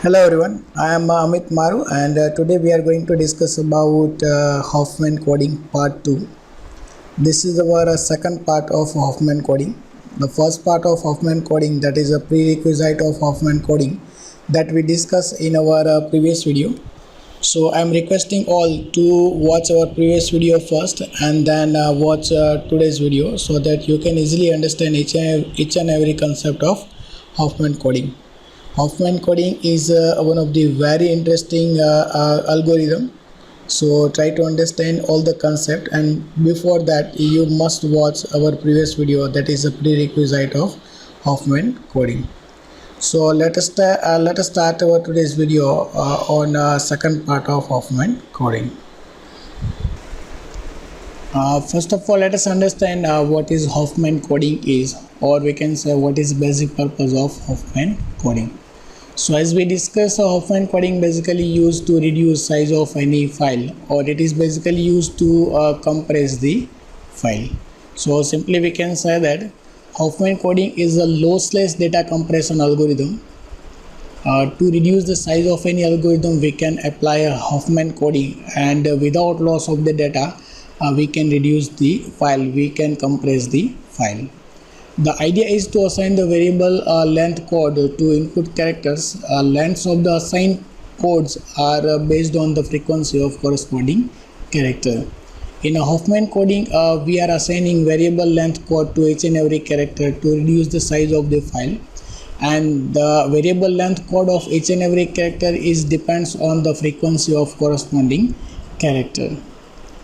Hello everyone, I am Amit Maru and today we are going to discuss about Hoffman coding part 2. This is our second part of Hoffman coding. The first part of Hoffman coding, that is a prerequisite of Hoffman coding, that we discussed in our previous video. So I am requesting all to watch our previous video first and then watch today's video so that you can easily understand each and every concept of Hoffman coding. Hoffman coding is one of the very interesting algorithm. So try to understand all the concept, and before that you must watch our previous video, that is a prerequisite of Hoffman coding. So let us start our today's video on second part of Hoffman coding. First of all, let us understand what is Hoffman coding is, or we can say what is basic purpose of Hoffman coding. So as we discussed, Hoffman coding basically used to reduce size of any file, or it is basically used to compress the file. So simply we can say that Hoffman coding is a lossless data compression algorithm. To reduce the size of any algorithm, we can apply a Hoffman coding, and without loss of the data, we can reduce the file, we can compress the file. The idea is to assign the variable length code to input characters. Lengths of the assigned codes are based on the frequency of corresponding character. In a Hoffman coding, we are assigning variable length code to each and every character to reduce the size of the file, and the variable length code of each and every character is depends on the frequency of corresponding character.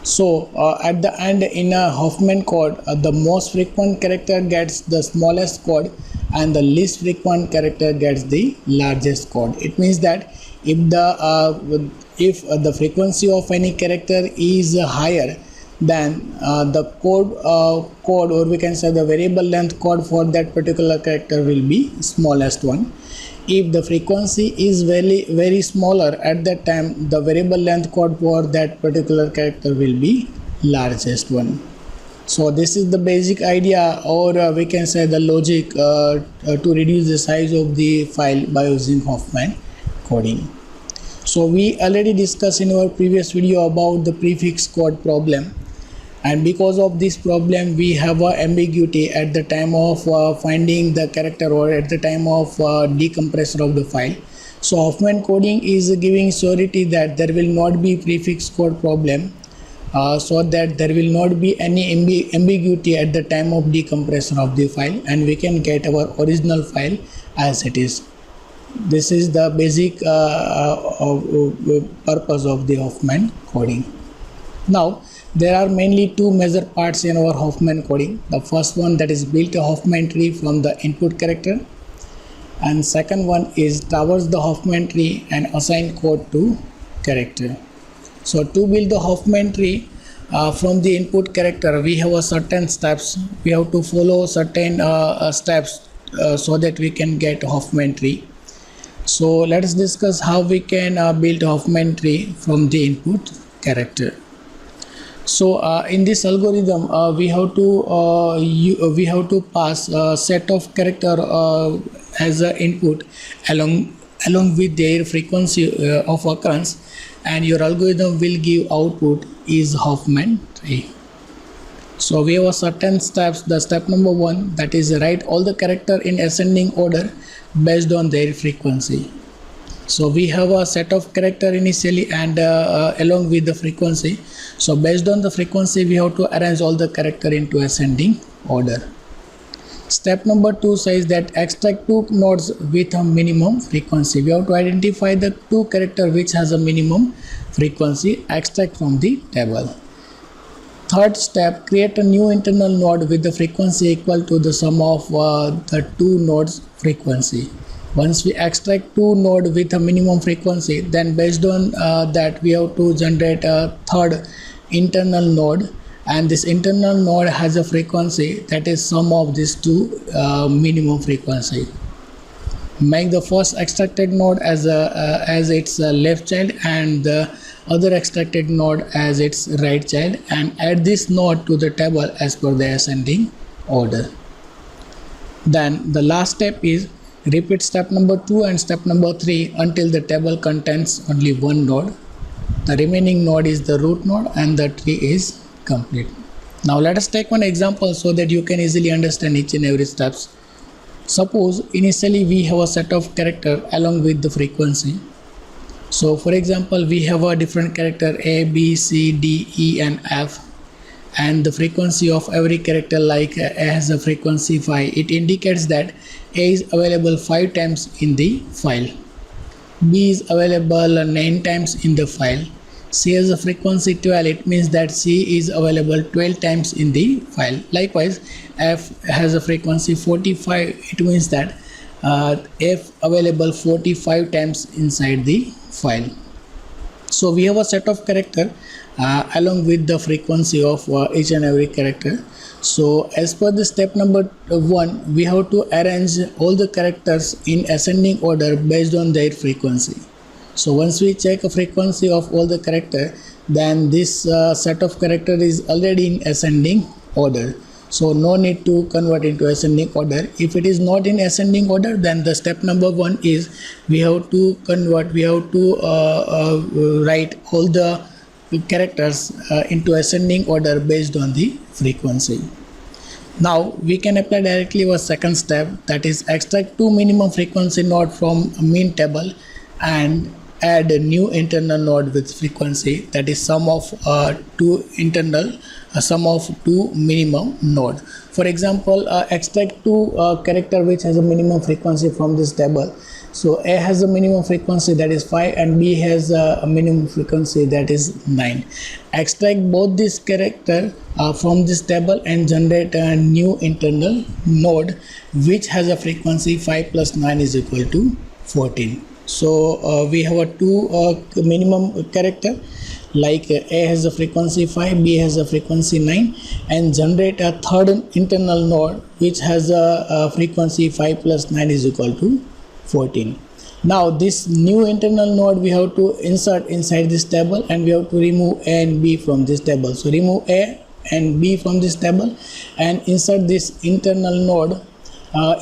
So at the end, in a Hoffman code, the most frequent character gets the smallest code and the least frequent character gets the largest code. It means that if the frequency of any character is higher, then the code or we can say the variable length code for that particular character will be smallest one. If the frequency is very smaller, at that time the variable length code for that particular character will be largest one. So this is the basic idea, or we can say the logic to reduce the size of the file by using Hoffman coding. So we already discussed in our previous video about the prefix code problem, and because of this problem we have a ambiguity at the time of finding the character, or at the time of decompression of the file. So Hoffman coding is giving surety that there will not be prefix code problem, so that there will not be any ambiguity at the time of decompression of the file, and we can get our original file as it is. This is the basic purpose of the Hoffman coding. Now there are mainly two major parts in our Hoffman coding. The first one, that is build a Hoffman tree from the input character, and second one is traverse the Hoffman tree and assign code to character. So to build the Hoffman tree from the input character, we have a certain steps. We have to follow certain steps so that we can get Hoffman tree. So let us discuss how we can build a Hoffman tree from the input character. So in this algorithm, we have to pass a set of character as an input along with their frequency of occurrence, and your algorithm will give output is Hoffman tree. So we have a certain steps. The step number 1, that is write all the character in ascending order based on their frequency. So we have a set of character initially, and along with the frequency. So based on the frequency, we have to arrange all the character into ascending order. Step number 2 says that extract two nodes with a minimum frequency. We have to identify the two character which has a minimum frequency, extract from the table. Third step, create a new internal node with the frequency equal to the sum of the two nodes frequency. Once we extract two node with a minimum frequency, then based on that we have to generate a third internal node, and this internal node has a frequency that is sum of these two minimum frequency. Make the first extracted node as its left child, and the other extracted node as its right child, and add this node to the table as per the ascending order. Then the last step is Repeat step number 2 and step number 3 until the table contains only one node. The remaining node is the root node and the tree is complete. Now let us take one example so that you can easily understand each and every steps. Suppose initially we have a set of character along with the frequency. So for example, we have a different character A, B, C, D, E and F, and the frequency of every character, like A has a frequency 5. It indicates that A is available 5 times in the file, B is available 9 times in the file, C has a frequency 12. It means that C is available 12 times in the file. Likewise, F has a frequency 45. It means that F available 45 times inside the file. So we have a set of character along with the frequency of each and every character. So as per the step number 1, we have to arrange all the characters in ascending order based on their frequency. So once we check a frequency of all the character, then this set of character is already in ascending order. So no need to convert into ascending order. If it is not in ascending order, then the step number 1 is we have to convert, we have to write all the characters into ascending order based on the frequency. Now we can apply directly our second step, that is extract two minimum frequency node from a mean table and add a new internal node with frequency, that is sum of two internal sum of two minimum node. For example, extract two character which has a minimum frequency from this table. So A has a minimum frequency, that is 5, and B has a minimum frequency, that is 9. Extract both these character from this table and generate a new internal node which has a frequency 5 plus 9 is equal to 14. So we have a two minimum character, like A has a frequency 5, B has a frequency 9, and generate a third internal node which has a frequency 5 plus 9 is equal to 14. Now this new internal node we have to insert inside this table, and we have to remove A and B from this table. So remove A and B from this table and insert this internal node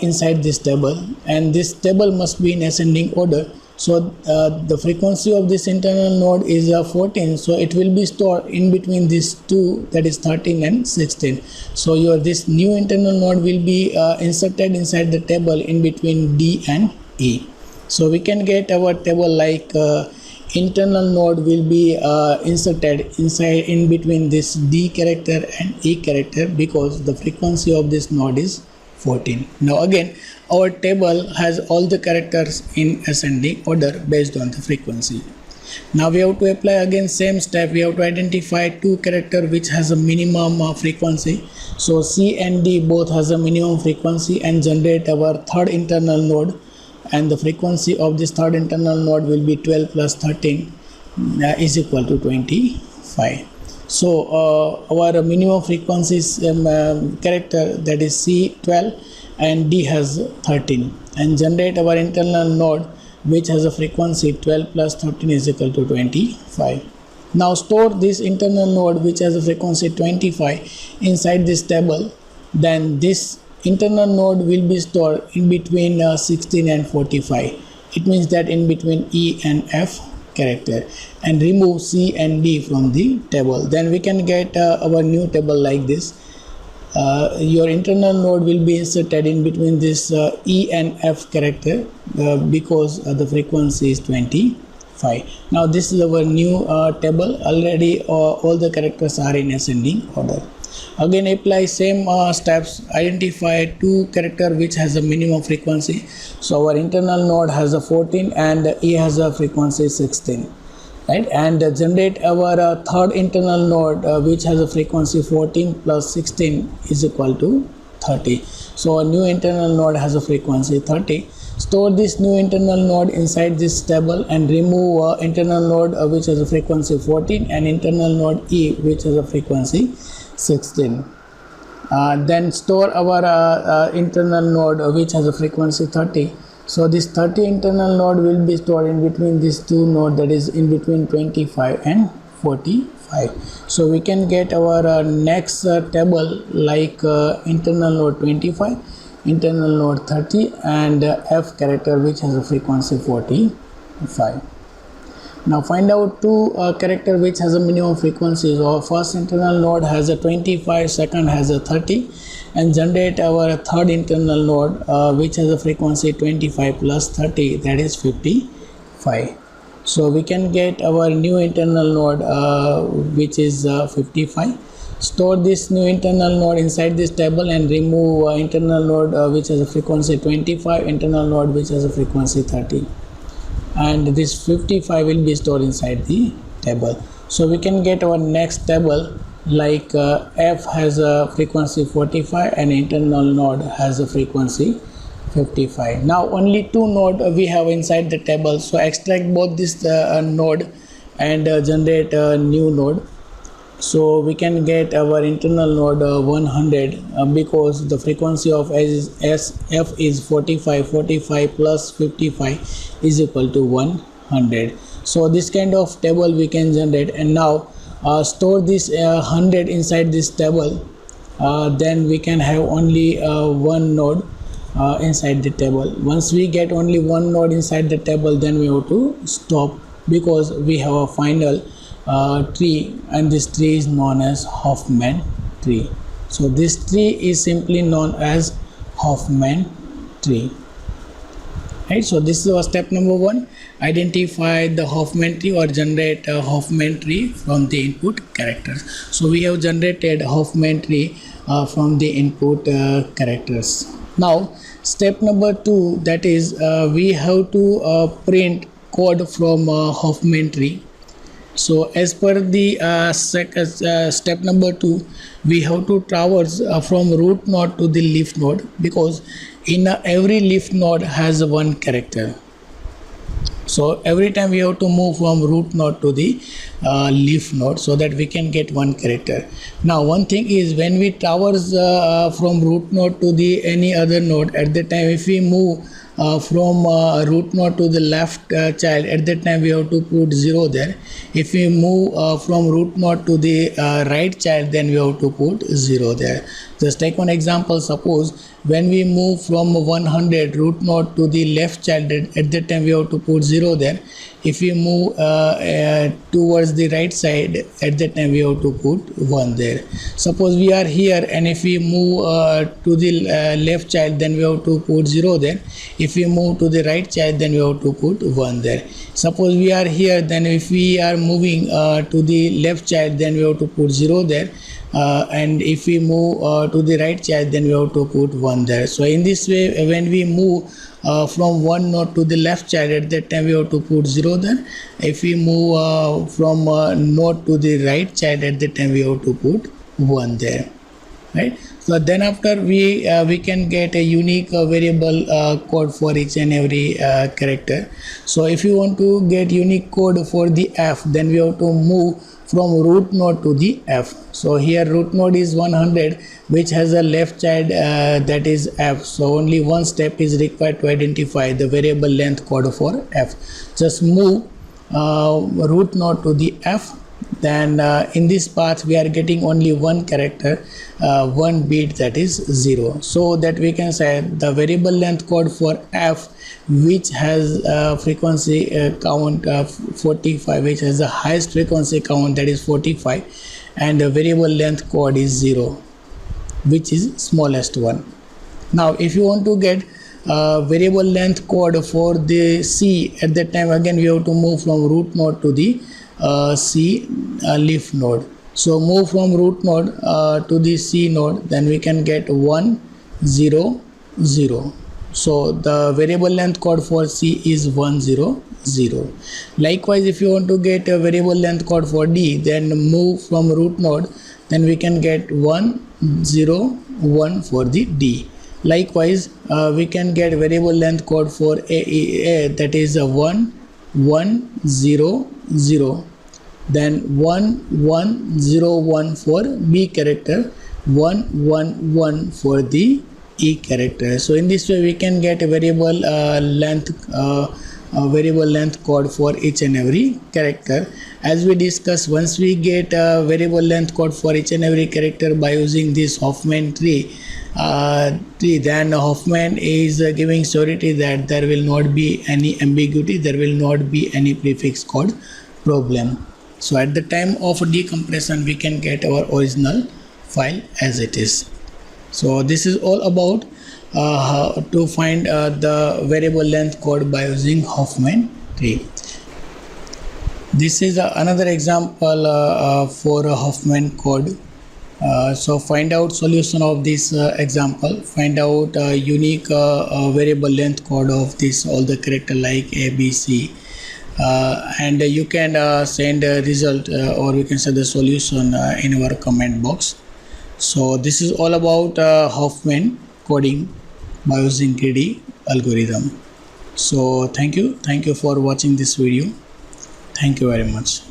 inside this table, and this table must be in ascending order. So the frequency of this internal node is 14, so it will be stored in between these two, that is 13 and 16. So this new internal node will be inserted inside the table in between D and E. So we can get our table like internal node will be inserted inside in between this D character and E character, because the frequency of this node is 14. Now again, our table has all the characters in ascending order based on the frequency. Now we have to apply again same step. We have to identify two character which has a minimum frequency. So C and D both has a minimum frequency, and generate our third internal node, and the frequency of this third internal node will be 12 plus 13 is equal to 25. So our minimum frequency character, that is C 12 and D has 13, and generate our internal node which has a frequency 12 plus 13 is equal to 25. Now store this internal node which has a frequency 25 inside this table. Then this internal node will be stored in between 16 and 45. It means that in between E and F character, and remove C and D from the table. Then we can get our new table like this. Your internal node will be inserted in between this E and F character because the frequency is 25. Now this is our new table. Already all the characters are in ascending order. Again apply same steps. Identify two character which has a minimum frequency. So our internal node has a 14 and E has a frequency 16, right? And generate our third internal node which has a frequency 14 plus 16 is equal to 30. So a new internal node has a frequency 30. Store this new internal node inside this table and remove internal node which has a frequency 14 and internal node E which has a frequency 16. Then store our internal node which has a frequency 30. So this 30 internal node will be stored in between these two nodes, that is in between 25 and 45. So we can get our next table like internal node 25 internal node 30 and F character which has a frequency 45. Now find out two character which has a minimum frequency. So our first internal node has a 25, second has a 30, and generate our third internal node which has a frequency 25 plus 30, that is 55. So we can get our new internal node which is 55. Store this new internal node inside this table and remove internal node which has a frequency 25, internal node which has a frequency 30, and this 55 will be stored inside the table. So we can get our next table like F has a frequency 45 and internal node has a frequency 55. Now only two nodes we have inside the table, so extract both this node and generate a new node. So we can get our internal node 100 because the frequency of F is 45. 45 plus 55 is equal to 100. So this kind of table we can generate, and now store this 100 inside this table. Then we can have only one node inside the table. Once we get only one node inside the table, then we have to stop because we have a final tree, and this tree is known as Hoffman tree. So this tree is simply known as Hoffman tree. Right, so this is our step number 1. Identify the Hoffman tree or generate a Hoffman tree from the input characters. So we have generated Hoffman tree from the input characters. Now step number 2, that is we have to print code from Hoffman tree. So as per the step number 2, we have to traverse from root node to the leaf node, because in every leaf node has one character. So every time we have to move from root node to the leaf node so that we can get one character. Now one thing is, when we traverse from root node to the any other node, at the time if we move from root node to the left child, at that time we have to put 0 there. If we move from root node to the right child, then we have to put 0 there. Just take one example. Suppose when we move from 100 root node to the left child, at that time we have to put 0 there. If we move towards the right side, at that time we have to put 1 there. Suppose we are here, and if we move to the left child, then we have to put 0 there. If we move to the right child, then we have to put 1 there. Suppose we are here, then if we are moving to the left child, then we have to put 0 there. And if we move to the right child, then we have to put 1 there. So in this way, when we move from one node to the left child, at that time we have to put 0 there. If we move from node to the right child, at that time we have to put 1 there. Right. So then after we can get a unique variable code for each and every character. So if you want to get unique code for the F, then we have to move from root node to the F. So here root node is 100, which has a left child that is F. So only one step is required to identify the variable length code for F. Just move root node to the F. Then in this path we are getting only one character, one bit, that is 0. So that we can say the variable length code for F, which has frequency count 45, which has the highest frequency count, that is 45, and the variable length code is 0, which is smallest one. Now if you want to get variable length code for the C, at that time again we have to move from root node to the C leaf node. So move from root node to the C node, then we can get 1 0 0. So the variable length code for C is 1 0 0. Likewise, if you want to get a variable length code for D, then move from root node, then we can get 1 0 1 for the D. Likewise, we can get variable length code for A, that is a 1 1 0 0. Then 1 1 0 1 for B character, 1 1 1 for the E character. So in this way we can get a variable length code for each and every character. As we discussed, once we get a variable length code for each and every character by using this Hoffman tree, then Hoffman is giving surety that there will not be any ambiguity, there will not be any prefix code problem. So at the time of decompression we can get our original file as it is. So this is all about how to find the variable length code by using Hoffman tree. This is another example for a Hoffman code. So find out solution of this example, find out unique variable length code of this all the character like A, B, C, and you can send a result or we can say the solution in our comment box. So this is all about Hoffman coding by using greedy algorithm. So thank you for watching this video. Thank you very much.